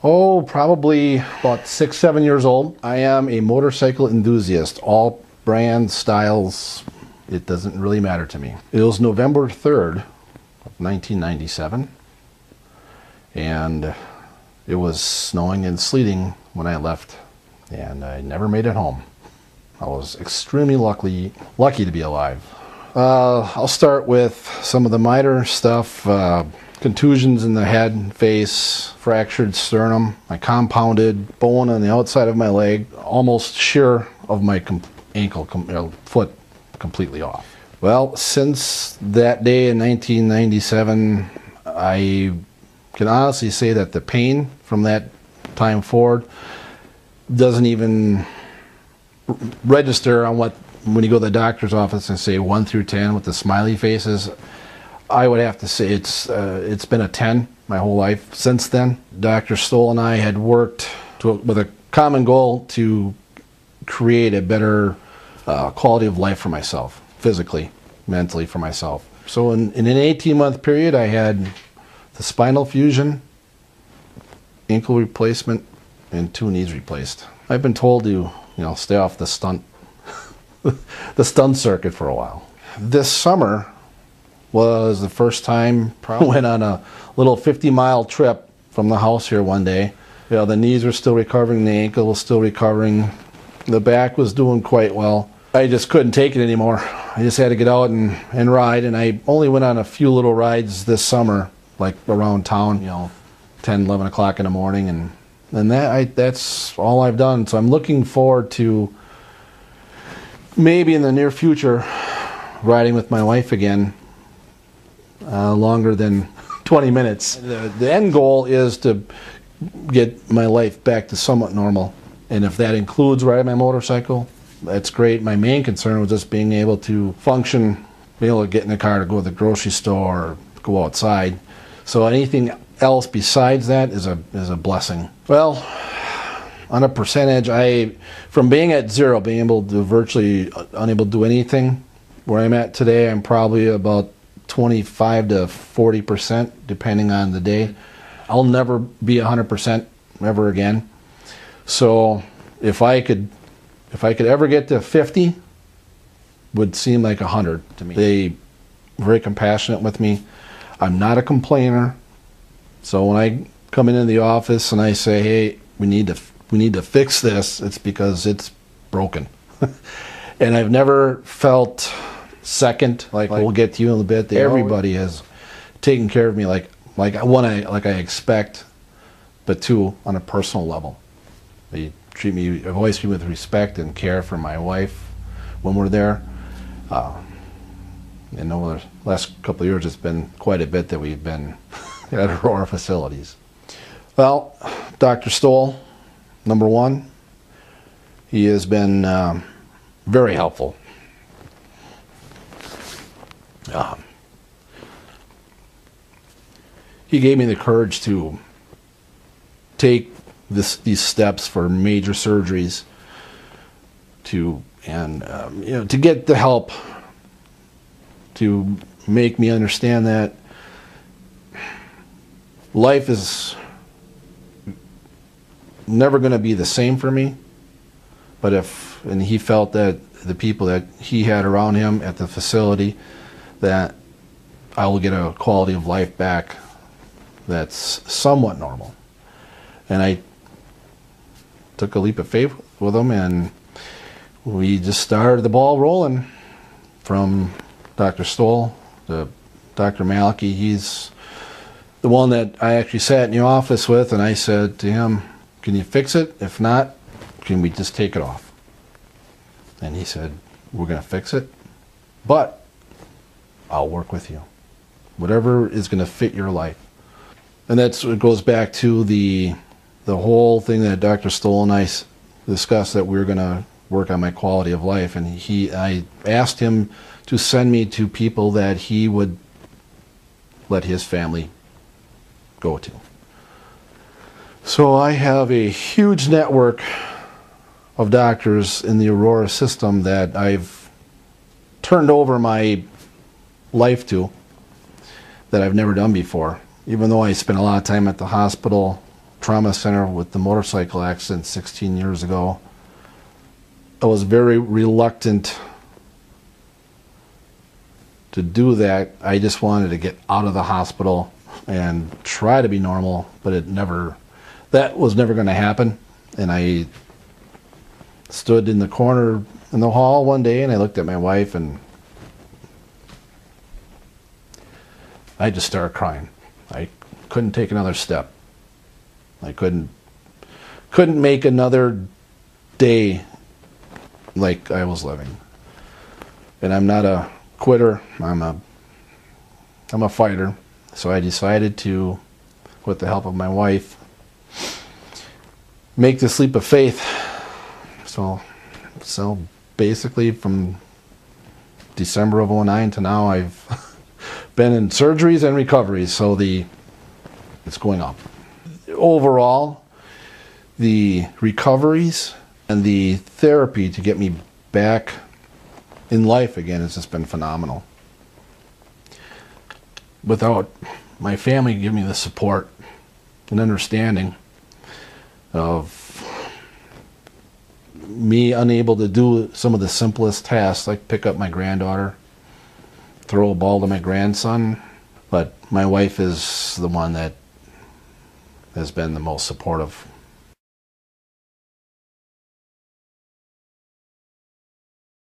Oh, probably about 6, 7 years old. I am a motorcycle enthusiast. All brands, styles, it doesn't really matter to me. It was November 3rd of 1997, and it was snowing and sleeting when I left, and I never made it home. I was extremely lucky to be alive. I'll start with some of the minor stuff. Contusions in the head and face, fractured sternum, my compounded bone on the outside of my leg, almost shear of my foot completely off. Well, since that day in 1997, I can honestly say that the pain from that time forward doesn't even register on when you go to the doctor's office and say 1 through 10 with the smiley faces. I would have to say it's been a 10 my whole life since then. Dr. Stoll and I had worked with a common goal to create a better quality of life for myself, physically, mentally for myself. So in an 18-month period, I had the spinal fusion, ankle replacement, and 2 knees replaced. I've been told to, stay off the stunt circuit for a while. This summer was the first time I went on a little 50-mile trip from the house here one day. The knees were still recovering, the ankle was still recovering, the back was doing quite well. I just couldn't take it anymore. I just had to get out and ride, and I only went on a few little rides this summer, like around town, 10, 11 o'clock in the morning, and that's all I've done. So I'm looking forward to maybe in the near future riding with my wife again. Longer than 20 minutes. The end goal is to get my life back to somewhat normal, and if that includes riding my motorcycle, that's great. My main concern was just being able to function, being able to get in the car to go to the grocery store or go outside. So anything else besides that is a blessing. Well, on a percentage, from being at 0, being able to virtually unable to do anything, where I'm at today, I'm probably about 25 to 40%, depending on the day. I'll never be 100% ever again. So if I could ever get to 50, would seem like 100 to me. They very compassionate with me. I'm not a complainer. So when I come into the office and I say, "Hey, we need to fix this," it's because it's broken. And I've never felt second, like we'll get to you in a little bit. Everybody has taken care of me like I expect, but 2, on a personal level. They I've always treated me with respect and care for my wife when we're there. And over the last couple of years, it's been quite a bit that we've been at Aurora facilities. Well, Dr. Stoll, number 1, he has been very helpful. He gave me the courage to take these steps for major surgeries, to get the help to make me understand that life is never going to be the same for me. But and he felt that the people that he had around him at the facility, that I will get a quality of life back that's somewhat normal. And I took a leap of faith with him, and we just started the ball rolling. From Dr. Stoll to Dr. Maliki, he's the one that I actually sat in the office with, and I said to him, "Can you fix it? If not, can we just take it off?" And he said, "We're going to fix it, but I'll work with you. Whatever is going to fit your life." And it goes back to the whole thing that Dr. Stoll and I discussed, that we were going to work on my quality of life. And I asked him to send me to people that he would let his family go to. So I have a huge network of doctors in the Aurora system that I've turned over my life to, that I've never done before. Even though I spent a lot of time at the hospital, trauma center with the motorcycle accident 16 years ago. I was very reluctant to do that. I just wanted to get out of the hospital and try to be normal, but that was never going to happen. And I stood in the corner in the hall one day and I looked at my wife and I just started crying. I couldn't take another step. I couldn't make another day like I was living. And I'm not a quitter. I'm a fighter. So I decided to, with the help of my wife, make this leap of faith. So basically from December of 2009 to now, I've been in surgeries and recoveries. So it's going up. Overall, the recoveries and the therapy to get me back in life again has just been phenomenal. Without my family giving me the support and understanding of me unable to do some of the simplest tasks, like pick up my granddaughter, throw a ball to my grandson, but my wife is the one that has been the most supportive